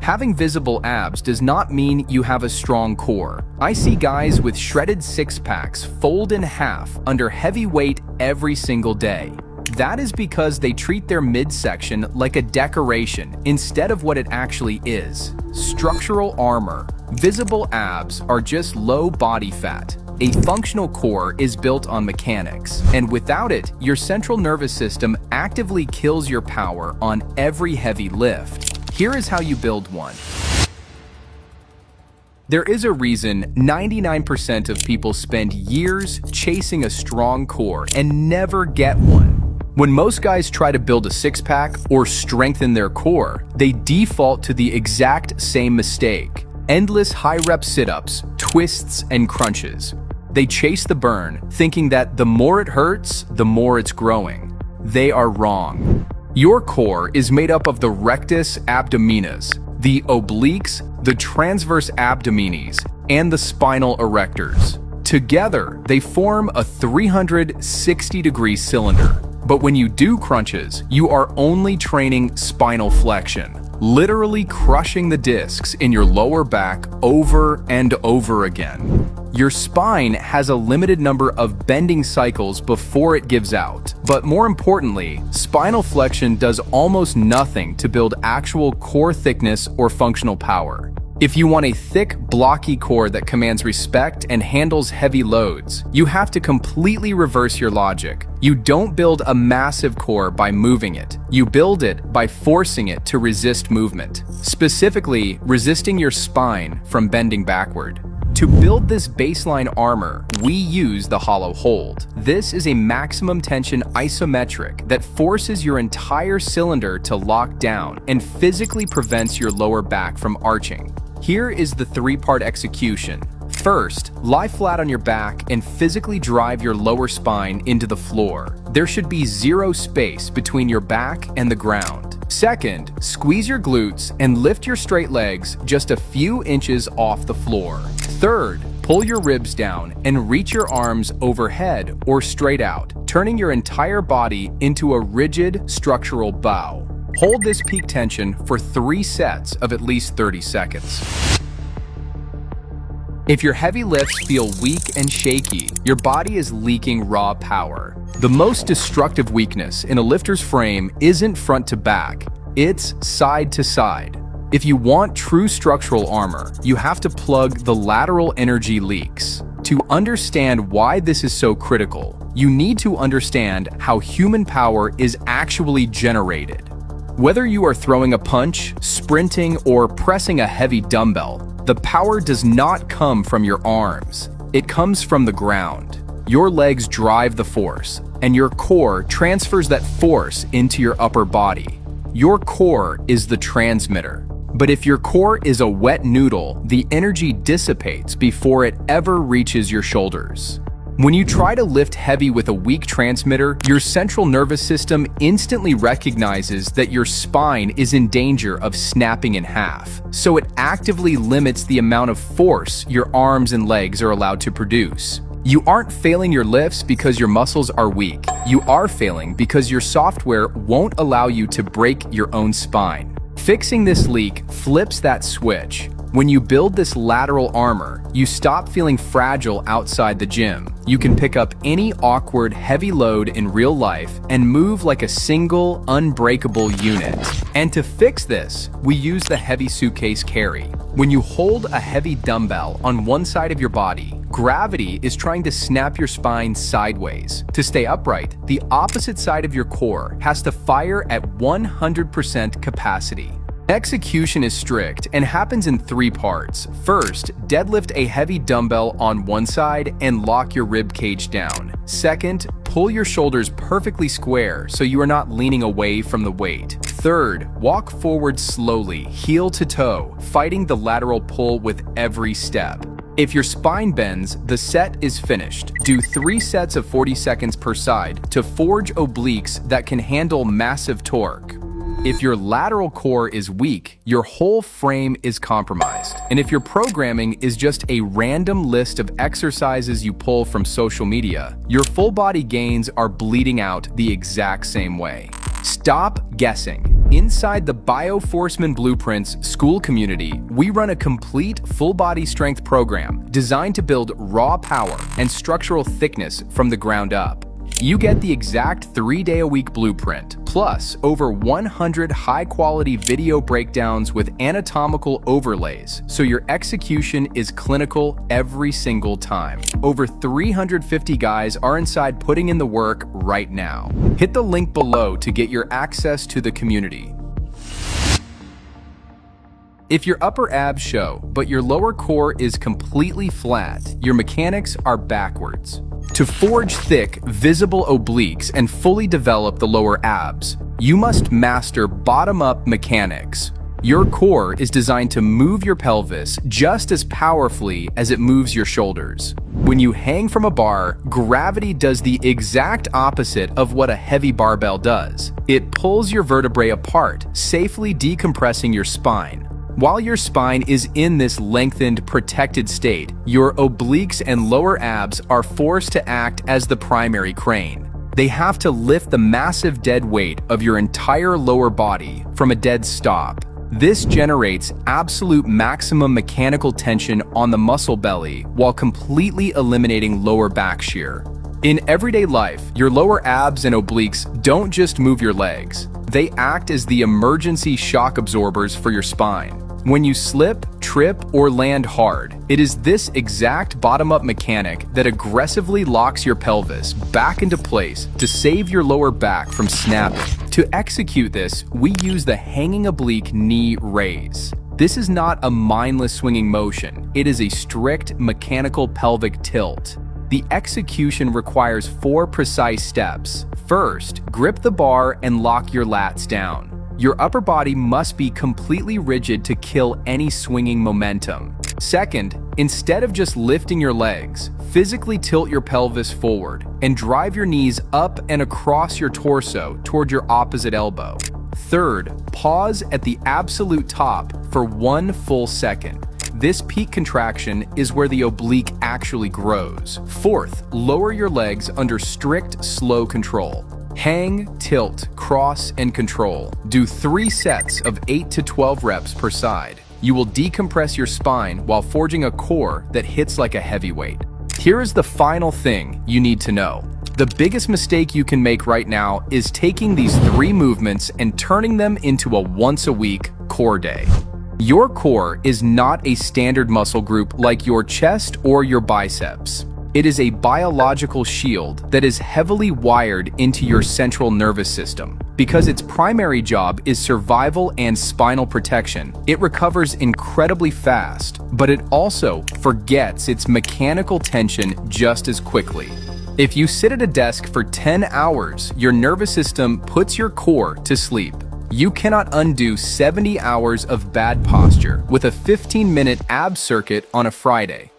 Having visible abs does not mean you have a strong core. I see guys with shredded six-packs fold in half under heavy weight every single day. That is because they treat their midsection like a decoration instead of what it actually is: structural armor. Visible abs are just low body fat. A functional core is built on mechanics, and without it, your central nervous system actively kills your power on every heavy lift. Here is how you build one. There is a reason 99% of people spend years chasing a strong core and never get one. When most guys try to build a six-pack or strengthen their core, they default to the exact same mistake: endless high-rep sit-ups, twists, and crunches. They chase the burn, thinking that the more it hurts, the more it's growing. They are wrong. Your core is made up of the rectus abdominis, the obliques, the transverse abdominis, and the spinal erectors. Together, they form a 360-degree cylinder. But when you do crunches, you are only training spinal flexion, literally crushing the discs in your lower back over and over again. Your spine has a limited number of bending cycles before it gives out. But more importantly, spinal flexion does almost nothing to build actual core thickness or functional power. If you want a thick, blocky core that commands respect and handles heavy loads, you have to completely reverse your logic. You don't build a massive core by moving it. You build it by forcing it to resist movement, specifically resisting your spine from bending backward. To build this baseline armor, we use the hollow hold. This is a maximum tension isometric that forces your entire cylinder to lock down and physically prevents your lower back from arching. Here is the three-part execution. First, lie flat on your back and physically drive your lower spine into the floor. There should be zero space between your back and the ground. Second, squeeze your glutes and lift your straight legs just a few inches off the floor. Third, pull your ribs down and reach your arms overhead or straight out, turning your entire body into a rigid structural bow. Hold this peak tension for 3 sets of at least 30 seconds. If your heavy lifts feel weak and shaky, your body is leaking raw power. The most destructive weakness in a lifter's frame isn't front to back, it's side to side. If you want true structural armor, you have to plug the lateral energy leaks. To understand why this is so critical, you need to understand how human power is actually generated. Whether you are throwing a punch, sprinting, or pressing a heavy dumbbell, the power does not come from your arms. It comes from the ground. Your legs drive the force, and your core transfers that force into your upper body. Your core is the transmitter. But if your core is a wet noodle, the energy dissipates before it ever reaches your shoulders. When you try to lift heavy with a weak transmitter, your central nervous system instantly recognizes that your spine is in danger of snapping in half, so it actively limits the amount of force your arms and legs are allowed to produce. You aren't failing your lifts because your muscles are weak. You are failing because your software won't allow you to break your own spine. Fixing this leak flips that switch. When you build this lateral armor, you stop feeling fragile outside the gym. You can pick up any awkward, heavy load in real life and move like a single, unbreakable unit. And to fix this, we use the heavy suitcase carry. When you hold a heavy dumbbell on one side of your body, gravity is trying to snap your spine sideways. To stay upright, the opposite side of your core has to fire at 100% capacity. Execution is strict and happens in 3 parts. First, deadlift a heavy dumbbell on one side and lock your rib cage down. Second, pull your shoulders perfectly square so you are not leaning away from the weight. Third, walk forward slowly, heel to toe, fighting the lateral pull with every step. If your spine bends, the set is finished. Do 3 sets of 40 seconds per side to forge obliques that can handle massive torque. If your lateral core is weak, your whole frame is compromised. And if your programming is just a random list of exercises you pull from social media, your full body gains are bleeding out the exact same way. Stop guessing. Inside the Bioforceman Blueprints school community, we run a complete full-body strength program designed to build raw power and structural thickness from the ground up. You get the exact 3-day-a-week blueprint, plus over 100 high-quality video breakdowns with anatomical overlays, so your execution is clinical every single time. Over 350 guys are inside putting in the work right now. Hit the link below to get your access to the community. If your upper abs show, but your lower core is completely flat, your mechanics are backwards. To forge thick, visible obliques and fully develop the lower abs, you must master bottom-up mechanics. Your core is designed to move your pelvis just as powerfully as it moves your shoulders. When you hang from a bar, gravity does the exact opposite of what a heavy barbell does. It pulls your vertebrae apart, safely decompressing your spine. While your spine is in this lengthened, protected state, your obliques and lower abs are forced to act as the primary crane. They have to lift the massive dead weight of your entire lower body from a dead stop. This generates absolute maximum mechanical tension on the muscle belly while completely eliminating lower back shear. In everyday life, your lower abs and obliques don't just move your legs. They act as the emergency shock absorbers for your spine. When you slip, trip, or land hard, it is this exact bottom-up mechanic that aggressively locks your pelvis back into place to save your lower back from snapping. To execute this, we use the hanging oblique knee raise. This is not a mindless swinging motion. It is a strict mechanical pelvic tilt. The execution requires 4 precise steps. First, grip the bar and lock your lats down. Your upper body must be completely rigid to kill any swinging momentum. Second, instead of just lifting your legs, physically tilt your pelvis forward and drive your knees up and across your torso toward your opposite elbow. Third, pause at the absolute top for 1 full second. This peak contraction is where the oblique actually grows. Fourth, lower your legs under strict, slow control. Hang, tilt, cross, and control. Do 3 sets of 8 to 12 reps per side. You will decompress your spine while forging a core that hits like a heavyweight. Here is the final thing you need to know. The biggest mistake you can make right now is taking these 3 movements and turning them into a once-a-week core day. Your core is not a standard muscle group like your chest or your biceps. It is a biological shield that is heavily wired into your central nervous system. Because its primary job is survival and spinal protection, it recovers incredibly fast, but it also forgets its mechanical tension just as quickly. If you sit at a desk for 10 hours, your nervous system puts your core to sleep. You cannot undo 70 hours of bad posture with a 15-minute ab circuit on a Friday.